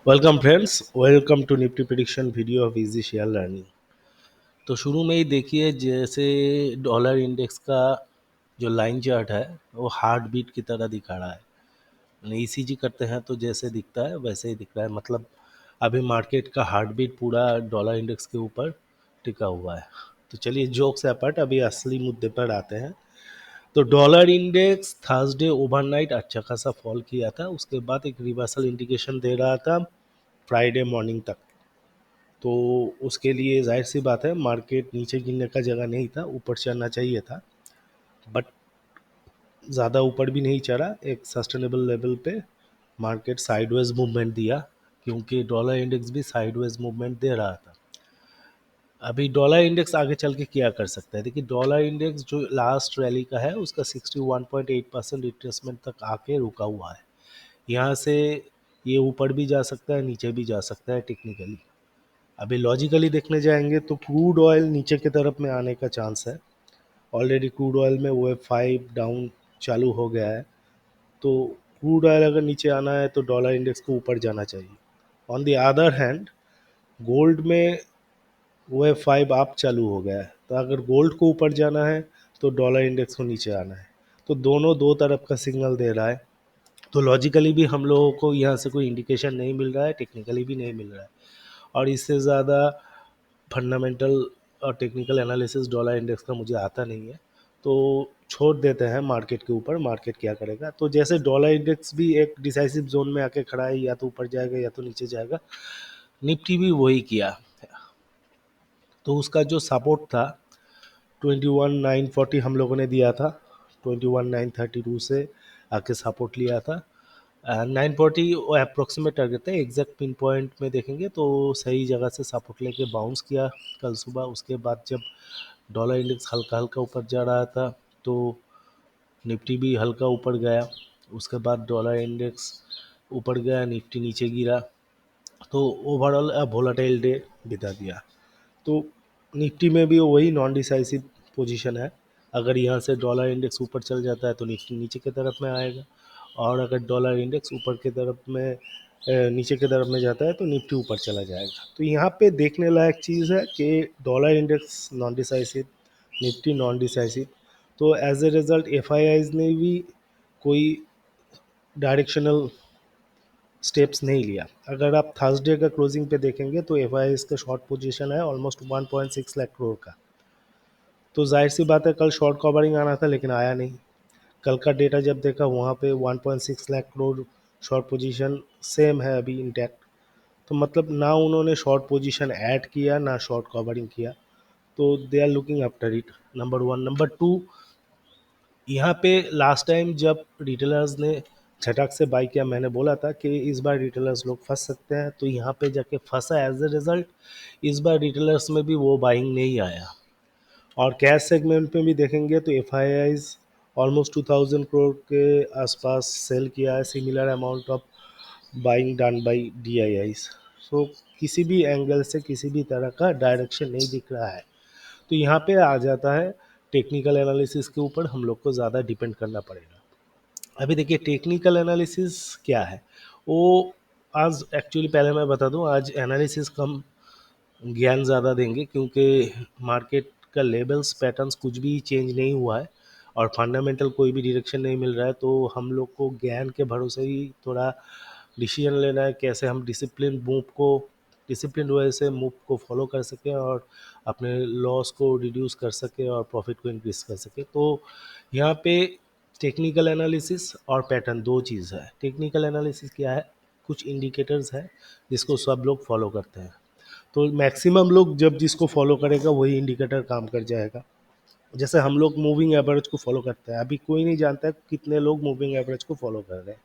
Welcome friends, welcome to Nifty prediction video of easy share learning. तो शुरू में ही देखिए, जैसे डॉलर इंडेक्स का जो लाइन चार्ट है वो हार्ट बीट की तरह दिखा रहा है। ईसीजी करते हैं तो जैसे दिखता है वैसे ही दिख रहा है। मतलब अभी मार्केट का हार्ट बीट पूरा डॉलर इंडेक्स के ऊपर टिका हुआ है। तो चलिए, जोक से अपार्ट अभी असली मुद्दे पर आते हैं। तो डॉलर इंडेक्स थर्सडे ओवरनाइट अच्छा खासा फॉल किया था, उसके बाद एक रिवर्सल इंडिकेशन दे रहा था फ्राइडे मॉर्निंग तक। तो उसके लिए जाहिर सी बात है, मार्केट नीचे गिरने का जगह नहीं था, ऊपर चढ़ना चाहिए था। बट ज़्यादा ऊपर भी नहीं चढ़ा, एक सस्टेनेबल लेवल पे मार्केट साइडवेज मूवमेंट दिया, क्योंकि डॉलर इंडेक्स भी साइडवेज मूवमेंट दे रहा था। अभी डॉलर इंडेक्स आगे चल के क्या कर सकता है? देखिए, डॉलर इंडेक्स जो लास्ट रैली का है उसका 61.8% रिट्रेसमेंट तक आके रुका हुआ है। यहाँ से ये ऊपर भी जा सकता है, नीचे भी जा सकता है टेक्निकली। अभी लॉजिकली देखने जाएंगे तो क्रूड ऑयल नीचे की तरफ में आने का चांस है। ऑलरेडी क्रूड ऑयल में वो 5 डाउन चालू हो गया है। तो क्रूड ऑयल अगर नीचे आना है तो डॉलर इंडेक्स को ऊपर जाना चाहिए। On the other hand, gold में वो 5 अप चालू हो गया है, तो अगर गोल्ड को ऊपर जाना है तो डॉलर इंडेक्स को नीचे आना है। तो दोनों दो तरफ का सिग्नल दे रहा है। तो लॉजिकली भी हम लोगों को यहाँ से कोई इंडिकेशन नहीं मिल रहा है, टेक्निकली भी नहीं मिल रहा है। और इससे ज़्यादा फंडामेंटल और टेक्निकल एनालिसिस डॉलर इंडेक्स का मुझे आता नहीं है। तो छोड़ देते हैं मार्केट के ऊपर, मार्केट क्या करेगा। तो जैसे डॉलर इंडेक्स भी एक डिसाइसिव जोन में आके खड़ा है, या तो ऊपर जाएगा या तो नीचे जाएगा, निफ्टी भी वही किया। तो उसका जो सपोर्ट था 21,940 हम लोगों ने दिया था, 21,932 से आके सपोर्ट लिया था। 940 वो अप्रोक्सीमेट टारगेट है, एग्जैक्ट पिन पॉइंट में देखेंगे तो सही जगह से सपोर्ट लेके बाउंस किया कल सुबह। उसके बाद जब डॉलर इंडेक्स हल्का हल्का ऊपर जा रहा था तो निफ्टी भी हल्का ऊपर गया। उसके बाद डॉलर इंडेक्स ऊपर गया, निफ्टी नीचे गिरा। तो ओवरऑल वोलेटाइल डे बिता दिया। तो निफ्टी में भी वही नॉन डिसाइसिव पोजीशन है। अगर यहाँ से डॉलर इंडेक्स ऊपर चल जाता है तो निफ्टी नीचे की तरफ में आएगा, और अगर डॉलर इंडेक्स ऊपर की तरफ में नीचे की तरफ में जाता है तो निफ्टी ऊपर चला जाएगा। तो यहाँ पे देखने लायक चीज़ है कि dollar index non decisive, Nifty non decisive. तो एज ए रिज़ल्ट एफआईआईज ने भी कोई डायरेक्शनल स्टेप्स नहीं लिया। अगर आप थर्सडे का क्लोजिंग पे देखेंगे तो एफआईआईज का शॉर्ट पोजीशन है ऑलमोस्ट 1.6 लाख करोड़ का। तो जाहिर सी बात है, कल शॉर्ट कवरिंग आना था लेकिन आया नहीं। कल का डेटा जब देखा वहाँ पे 1.6 lakh crore short position same है अभी इंटैक्ट। तो मतलब ना उन्होंने शॉर्ट पोजीशन ऐड किया ना शॉर्ट कवरिंग किया। तो they are looking after it, number one. Number two, यहाँ पे लास्ट टाइम जब रिटेलर्स ने झटक से बाई किया, मैंने बोला था कि इस बार रिटेलर्स लोग फंस सकते हैं। तो यहाँ पे जाके फंसा एज ए रिजल्ट। इस बार रिटेलर्स में भी वो बाइंग नहीं आया। और कैश सेगमेंट में भी देखेंगे तो FIIs almost 2000 crore के आसपास सेल किया है, similar amount of buying done by DIIs. So किसी भी एंगल से किसी भी तरह का डायरेक्शन नहीं दिख रहा है। तो यहाँ पे आ जाता है टेक्निकल एनालिसिस के ऊपर हम लोग को ज़्यादा डिपेंड करना पड़ेगा। अभी देखिए, टेक्निकल एनालिसिस क्या है वो, आज एक्चुअली पहले मैं बता दूं, आज एनालिसिस कम ज्ञान ज़्यादा देंगे, क्योंकि मार्केट का लेवल्स पैटर्न्स कुछ भी चेंज नहीं हुआ है और फंडामेंटल कोई भी डायरेक्शन नहीं मिल रहा है। तो हम लोग को ज्ञान के भरोसे ही थोड़ा डिसीजन लेना है, कैसे हम डिसिप्लिन वे से मूव को फॉलो कर सकें और अपने लॉस को रिड्यूस कर सकें और प्रॉफिट को इंक्रीज कर सकें। तो यहाँ पे टेक्निकल एनालिसिस और पैटर्न दो चीज़ है। टेक्निकल एनालिसिस क्या है? कुछ इंडिकेटर्स है जिसको सब लोग फॉलो करते हैं। तो मैक्सिमम लोग जब जिसको फॉलो करेगा वही इंडिकेटर काम कर जाएगा। जैसे हम लोग मूविंग एवरेज को फॉलो करते हैं, अभी कोई नहीं जानता है कितने लोग मूविंग एवरेज को फॉलो कर रहे हैं।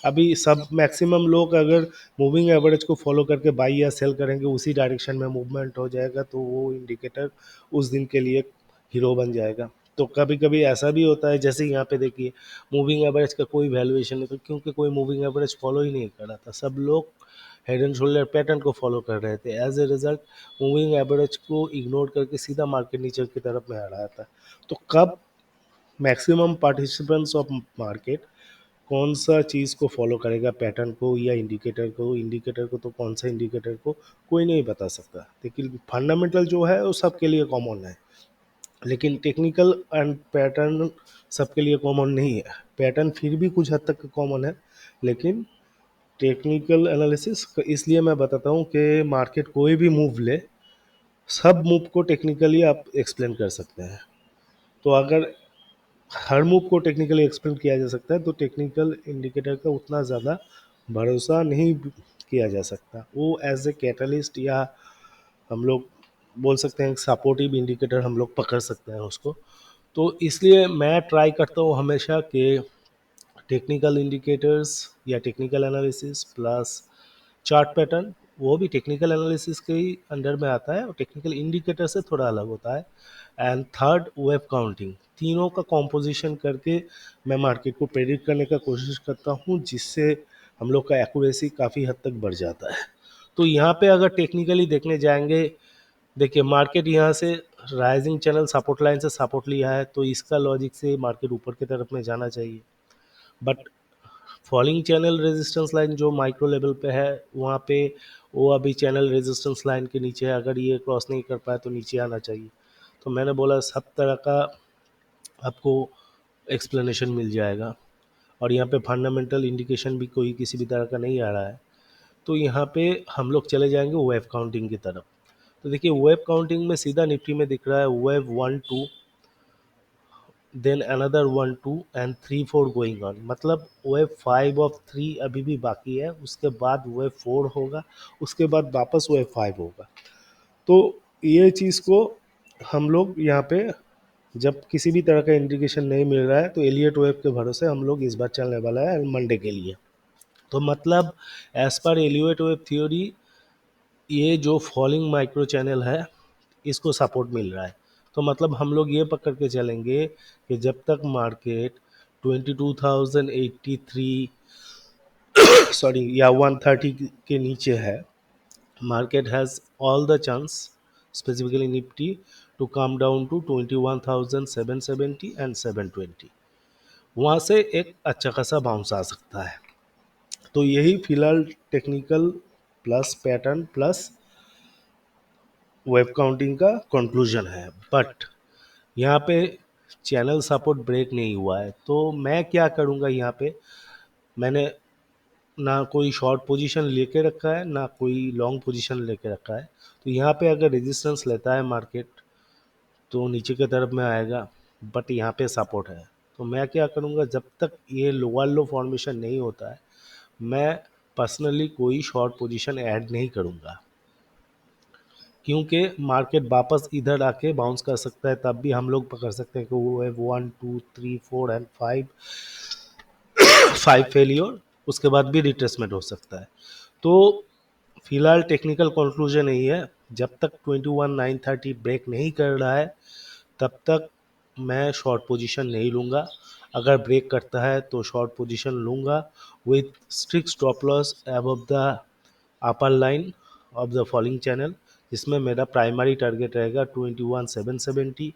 अभी सब मैक्सिमम लोग अगर मूविंग एवरेज को फॉलो करके बाई या सेल करेंगे, उसी डायरेक्शन में मूवमेंट हो जाएगा, तो वो इंडिकेटर उस दिन के लिए हीरो बन जाएगा। तो कभी कभी ऐसा भी होता है, जैसे यहाँ पे देखिए, मूविंग एवरेज का कोई वैल्यूएशन नहीं था, क्योंकि कोई मूविंग एवरेज फॉलो ही नहीं कर रहा था। सब लोग हेड एंड शोल्डर पैटर्न को फॉलो कर रहे थे। As a result moving average को इग्नोर करके सीधा मार्केट नीचे की तरफ में आ रहा था। तो कब मैक्सिमम पार्टिसिपेंट्स ऑफ मार्केट कौन सा चीज़ को फॉलो करेगा, पैटर्न को या इंडिकेटर को। इंडिकेटर को तो कौन सा इंडिकेटर को कोई नहीं बता सकता, लेकिन फंडामेंटल जो है वो सबके लिए कॉमन है। लेकिन टेक्निकल एंड पैटर्न सबके लिए कॉमन नहीं है। पैटर्न फिर भी कुछ हद तक कॉमन है, लेकिन टेक्निकल एनालिसिस इसलिए मैं बताता हूँ कि मार्केट कोई भी मूव ले, सब मूव को टेक्निकली आप एक्सप्लेन कर सकते हैं। तो अगर हर मूव को टेक्निकली एक्सप्लेन किया जा सकता है तो टेक्निकल इंडिकेटर का उतना ज़्यादा भरोसा नहीं किया जा सकता। वो एज ए कैटलिस्ट या हम लोग बोल सकते हैं सपोर्टिव इंडिकेटर हम लोग पकड़ सकते हैं उसको। तो इसलिए मैं ट्राई करता हूँ हमेशा कि टेक्निकल इंडिकेटर्स या technical analysis plus chart pattern, वो भी टेक्निकल एनालिसिस के ही अंडर में आता है और टेक्निकल इंडिकेटर से थोड़ा अलग होता है। एंड थर्ड, वेब काउंटिंग, तीनों का कॉम्पोजिशन करके मैं मार्केट को प्रेडिक्ट करने का कोशिश करता हूँ, जिससे हम लोग का एक्यूरेसी काफ़ी हद तक बढ़ जाता है। तो यहाँ पे अगर टेक्निकली देखने जाएंगे, देखिए मार्केट यहाँ से राइजिंग चैनल सपोर्ट लाइन से सपोर्ट लिया है, तो इसका लॉजिक से मार्केट ऊपर की तरफ में जाना चाहिए। But fouling channel resistance line जो माइक्रो लेवल पे है, वहाँ पे वो अभी चैनल रेजिस्टेंस लाइन के नीचे है, अगर ये क्रॉस नहीं कर पाए तो नीचे आना चाहिए। तो मैंने बोला सब तरह का आपको एक्सप्लेनेशन मिल जाएगा, और यहाँ पे फंडामेंटल इंडिकेशन भी कोई किसी भी तरह का नहीं आ रहा है। तो यहाँ पे हम लोग चले जाएंगे वेव काउंटिंग की तरफ। तो देखिए वेव काउंटिंग में सीधा निफ्टी में दिख रहा है wave 1 2, then another 1 2 and 3 4 going on, मतलब वेव 5 of 3 अभी भी बाकी है, उसके बाद वेव 4 होगा, उसके बाद वापस वेव 5 होगा। तो ये चीज़ को हम लोग यहाँ पे जब किसी भी तरह का इंडिकेशन नहीं मिल रहा है तो एलियट वेव के भरोसे हम लोग इस बार चलने वाला है मंडे के लिए। तो मतलब as per Elliott wave theory, ये जो फॉलिंग माइक्रो चैनल है इसको सपोर्ट मिल रहा है। तो मतलब हम लोग ये पकड़ के चलेंगे कि जब तक मार्केट 22,083 सॉरी या 130 के नीचे है, market has all the chance, specifically Nifty, to come down to 21,770 and 720। वहाँ से एक अच्छा खासा बाउंस आ सकता है। तो यही फिलहाल technical plus pattern plus web counting का कंक्लूजन है। बट यहाँ पे चैनल सपोर्ट ब्रेक नहीं हुआ है, तो मैं क्या करूँगा यहाँ पे, मैंने ना कोई शॉर्ट पोजीशन लेके रखा है ना कोई लॉन्ग पोजीशन लेके रखा है। तो यहाँ पे अगर रेजिस्टेंस लेता है मार्केट तो नीचे की तरफ में आएगा, बट यहाँ पे सपोर्ट है। तो मैं क्या करूँगा, जब तक ये लोअर लो फॉर्मेशन नहीं होता है मैं पर्सनली कोई शॉर्ट पोजीशन ऐड नहीं करूँगा, क्योंकि मार्केट वापस इधर आके बाउंस कर सकता है, तब भी हम लोग पकड़ सकते हैं कि वो है 1 2 3 4 एंड 5 फेलियर, उसके बाद भी रिट्रेसमेंट हो सकता है। तो फिलहाल टेक्निकल कंक्लूजन यही है, जब तक 21,930 ब्रेक नहीं कर रहा है तब तक मैं शॉर्ट पोजीशन नहीं लूँगा। अगर ब्रेक करता है तो शॉर्ट पोजीशन लूँगा with strict stop loss above the upper line of the falling channel, जिसमें मेरा प्राइमरी टारगेट रहेगा 21,770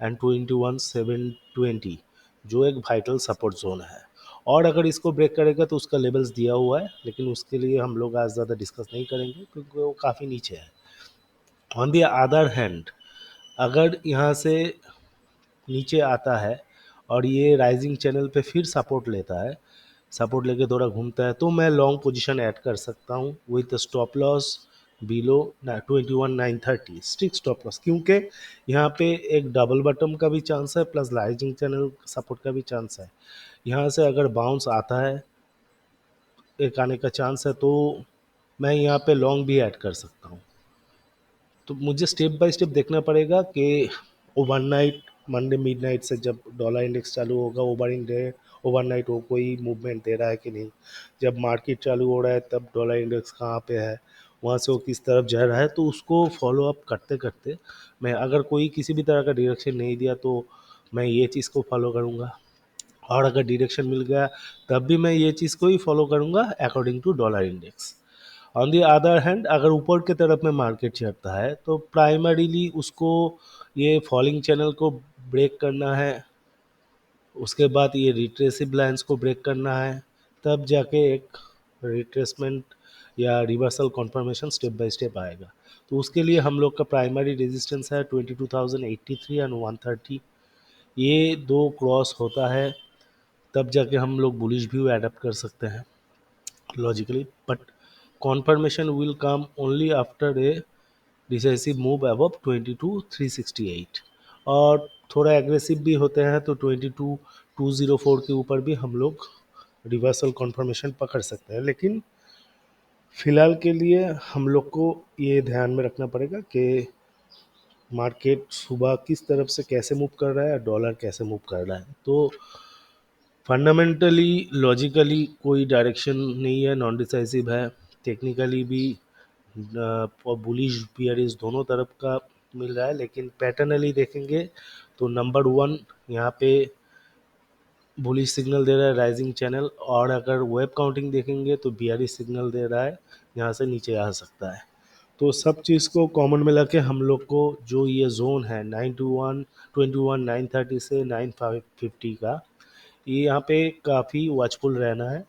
एंड 21,720, जो एक वाइटल सपोर्ट जोन है। और अगर इसको ब्रेक करेगा तो उसका लेवल्स दिया हुआ है, लेकिन उसके लिए हम लोग आज ज़्यादा डिस्कस नहीं करेंगे क्योंकि वो काफ़ी नीचे है। ऑन द अदर हैंड, अगर यहाँ से नीचे आता है और ये राइजिंग चैनल पे फिर सपोर्ट लेता है, सपोर्ट लेके थोड़ा घूमता है, तो मैं लॉन्ग पोजीशन ऐड कर सकता हूँ with stop loss below 21,930 strict stop loss, क्योंकि यहाँ पे एक डबल बटम का भी चांस है प्लस राइजिंग चैनल सपोर्ट का भी चांस है। यहाँ से अगर बाउंस आता है, एक आने का चांस है, तो मैं यहाँ पे लॉन्ग भी ऐड कर सकता हूँ। तो मुझे स्टेप बाय स्टेप देखना पड़ेगा कि ओवरनाइट मंडे मिडनाइट से जब डॉलर इंडेक्स चालू होगा, ओवरनाइट वो कोई मूवमेंट दे रहा है कि नहीं, जब मार्केट चालू हो रहा है तब डॉलर इंडेक्स कहाँ पे है, वहाँ से वो किस तरफ जा रहा है, तो उसको फॉलो अप करते करते मैं, अगर कोई किसी भी तरह का डायरेक्शन नहीं दिया तो मैं ये चीज़ को फॉलो करूँगा, और अगर डायरेक्शन मिल गया तब भी मैं ये चीज़ को ही फॉलो करूँगा according to dollar index. On the other hand, अगर ऊपर की तरफ में मार्केट चढ़ता है तो प्राइमरीली उसको ये फॉलिंग चैनल को ब्रेक करना है, उसके बाद ये रिट्रेसिव लाइंस को ब्रेक करना है, तब जाके एक रिट्रेसमेंट या reversal confirmation step by step आएगा। तो उसके लिए हम लोग का प्राइमरी रेजिस्टेंस है 22,083 एंड 130। ये दो क्रॉस होता है तब जाके हम लोग बुलिश व्यू एडप्ट कर सकते हैं logically, but conformation will come only after a decisive move above 22,368। और थोड़ा एग्रेसिव भी होते हैं तो 22,204 के ऊपर भी हम लोग रिवर्सल कॉन्फर्मेशन पकड़ सकते हैं। लेकिन फिलहाल के लिए हम लोग को ये ध्यान में रखना पड़ेगा कि मार्केट सुबह किस तरफ से कैसे मूव कर रहा है, डॉलर कैसे मूव कर रहा है। तो फंडामेंटली लॉजिकली कोई डायरेक्शन नहीं है, नॉन डिसाइसिव है। टेक्निकली भी बुलिश बियरिश दोनों तरफ का मिल रहा है, लेकिन पैटर्नली देखेंगे तो नंबर वन यहाँ पे बुलिश सिग्नल दे रहा है राइजिंग चैनल, और अगर वेब काउंटिंग देखेंगे तो बियरिश सिग्नल दे रहा है, यहाँ से नीचे आ सकता है। तो सब चीज़ को कॉमन मिला के हम लोग को जो ये जोन है 921 से 950 का, ये यहाँ पे काफ़ी वॉचफुल रहना है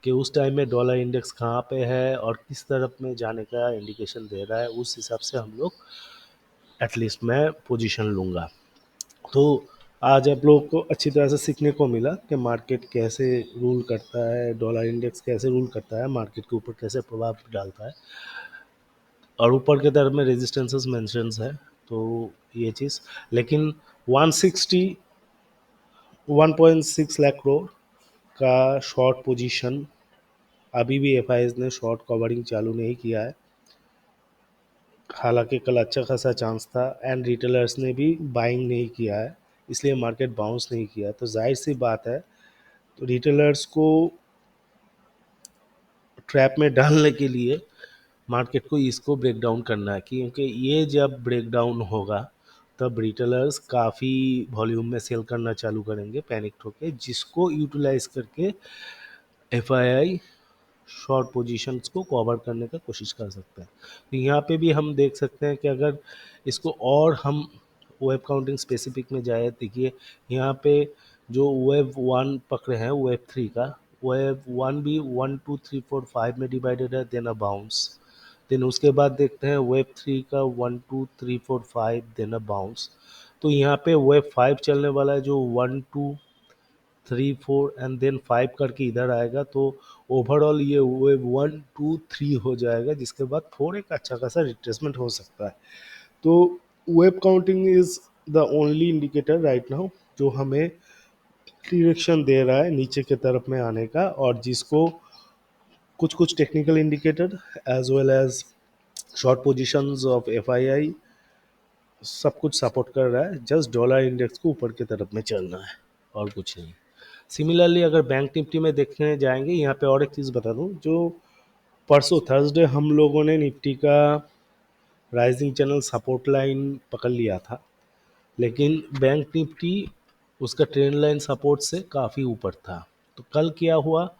कि उस टाइम में डॉलर इंडेक्स कहाँ पे है और किस तरफ में जाने का इंडिकेशन दे रहा है, उस हिसाब से हम लोग एटलीस्ट मैं पोजीशन लूँगा। तो आज आप लोगों को अच्छी तरह से सीखने को मिला कि मार्केट कैसे रूल करता है, डॉलर इंडेक्स कैसे रूल करता है, मार्केट के ऊपर कैसे प्रभाव डालता है, और ऊपर के तरफ में रेजिस्टेंसेस मेंशंस है। तो ये चीज़, लेकिन 1.6 लाख करोड़ का शॉर्ट पोजीशन अभी भी एफ ने शॉर्ट कवरिंग चालू नहीं किया है। हालांकि कल अच्छा खासा चांस था एंड रिटेलर्स ने भी बाइंग नहीं किया है, इसलिए मार्केट बाउंस नहीं किया। तो जाहिर सी बात है, तो रिटेलर्स को ट्रैप में डालने के लिए मार्केट को इसको ब्रेक डाउन करना है, क्योंकि ये जब ब्रेक डाउन होगा तब रिटेलर्स काफ़ी वॉल्यूम में सेल करना चालू करेंगे पैनिक होके, जिसको यूटिलाइज करके एफआईआई शॉर्ट पोजीशंस को कवर करने का कोशिश कर सकते हैं। तो यहाँ पे भी हम देख सकते हैं कि अगर इसको और हम वेब काउंटिंग स्पेसिफिक में जाए, देखिए यहाँ पे जो वेब वन पकड़े हैं वेब थ्री का, वेब वन भी 1 2 3 4 5 में डिवाइडेड है, देन अ बाउंस। देन उसके बाद देखते हैं वेब थ्री का 1 2 3 4 5 देन अ बाउंस। तो यहाँ पे वेब फाइव चलने वाला है जो 1 2 3 4 एंड देन 5 करके इधर आएगा। तो ओवरऑल ये वेब 1 2 3 हो जाएगा, जिसके बाद 4 एक अच्छा खासा रिट्रेसमेंट हो सकता है। तो web counting is the only indicator right now जो हमें डायरेक्शन दे रहा है नीचे की तरफ में आने का, और जिसको कुछ कुछ technical indicator as well as short positions of FII सब कुछ सपोर्ट कर रहा है। जस्ट डॉलर इंडेक्स को ऊपर की तरफ में चलना है और कुछ नहीं। सिमिलरली अगर बैंक निफ्टी में देखने जाएंगे, यहाँ पे और एक चीज़ बता दूँ, जो परसों थर्सडे हम लोगों ने निफ्टी का राइजिंग चैनल सपोर्ट लाइन पकड़ लिया था, लेकिन बैंक निफ्टी उसका ट्रेंड लाइन सपोर्ट से काफ़ी ऊपर था। तो कल क्या हुआ,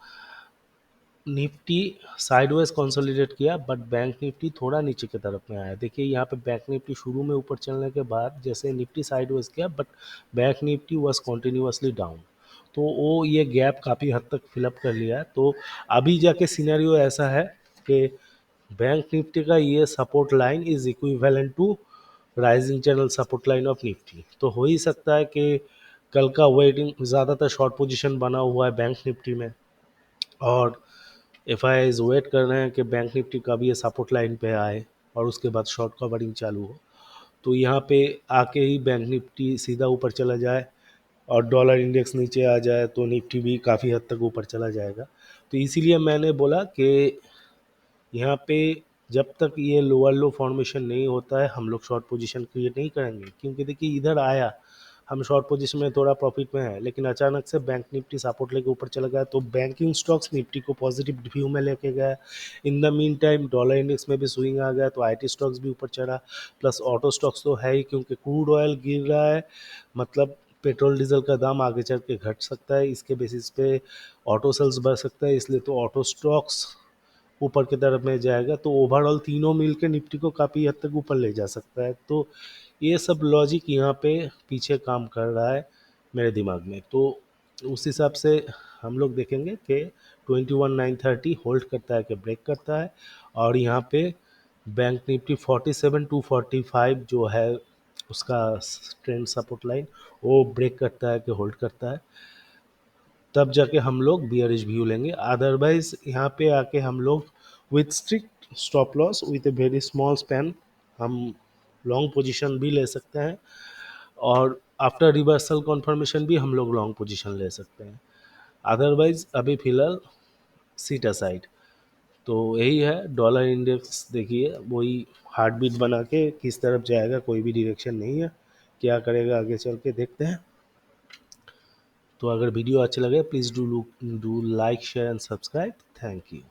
निफ्टी साइडवेज कंसोलिडेट किया, बट बैंक निफ्टी थोड़ा नीचे की तरफ में आया। देखिए यहाँ पे बैंक निफ्टी शुरू में ऊपर चलने के बाद जैसे निफ्टी साइडवेज किया, but bank Nifty was continuously down. तो वो ये गैप काफ़ी हद तक फिलअप कर लिया है। तो अभी जाके सिनेरियो ऐसा है कि बैंक निफ्टी का ये support line is equivalent to rising channel support line of Nifty. तो हो ही सकता है कि कल का वेटिंग ज़्यादातर शॉर्ट पोजीशन बना हुआ है बैंक निफ्टी में, और एफ आई इज़ वेट कर रहे हैं कि बैंक निफ्टी का भी ये सपोर्ट लाइन पे आए और उसके बाद शॉर्ट कवरिंग चालू हो। तो यहाँ पे आके ही बैंक निफ्टी सीधा ऊपर चला जाए और डॉलर इंडेक्स नीचे आ जाए तो निफ्टी भी काफ़ी हद तक ऊपर चला जाएगा। तो इसीलिए मैंने बोला कि यहाँ पे जब तक ये लोअर लो फॉर्मेशन नहीं होता है हम लोग शॉर्ट पोजीशन क्रिएट नहीं करेंगे, क्योंकि देखिए इधर आया, हम शॉर्ट पोजीशन में थोड़ा प्रॉफिट में है, लेकिन अचानक से बैंक निफ्टी सपोर्ट लेके ऊपर चला गया, तो बैंकिंग स्टॉक्स निफ्टी को पॉजिटिव व्यू में लेके गया। In the mean time dollar index में भी स्विंग आ गया, तो आईटी स्टॉक्स भी ऊपर चढ़ा, प्लस ऑटो स्टॉक्स तो है ही, क्योंकि क्रूड ऑयल गिर रहा है, मतलब पेट्रोल डीजल का दाम आगे चल के घट सकता है, इसके बेसिस पे ऑटो सेल्स बढ़ सकता है, इसलिए तो ऑटो स्टॉक्स ऊपर की तरफ में जाएगा। तो ओवरऑल तीनों मिल के निफ्टी को काफ़ी हद तक ऊपर ले जा सकता है। तो ये सब लॉजिक यहाँ पे पीछे काम कर रहा है मेरे दिमाग में। तो उस हिसाब से हम लोग देखेंगे कि 21,930 होल्ड करता है कि ब्रेक करता है। और यहाँ पे बैंक निफ्टी 47,245 जो है उसका ट्रेंड सपोर्ट लाइन, वो ब्रेक करता है कि होल्ड करता है, तब जाके हम लोग बियरिश व्यू लेंगे। अदरवाइज यहाँ पे आके हम लोग with strict stop loss with a very small span हम लॉन्ग पोजीशन भी ले सकते हैं, और आफ्टर रिवर्सल कॉन्फर्मेशन भी हम लोग लॉन्ग पोजीशन ले सकते हैं। अदरवाइज अभी फिलहाल सीट असाइड। तो यही है, डॉलर इंडेक्स देखिए वही हार्ट बीट बना के किस तरफ जाएगा, कोई भी डायरेक्शन नहीं है, क्या करेगा आगे चल के देखते हैं। तो अगर वीडियो अच्छे लगे please do like share and subscribe. Thank you.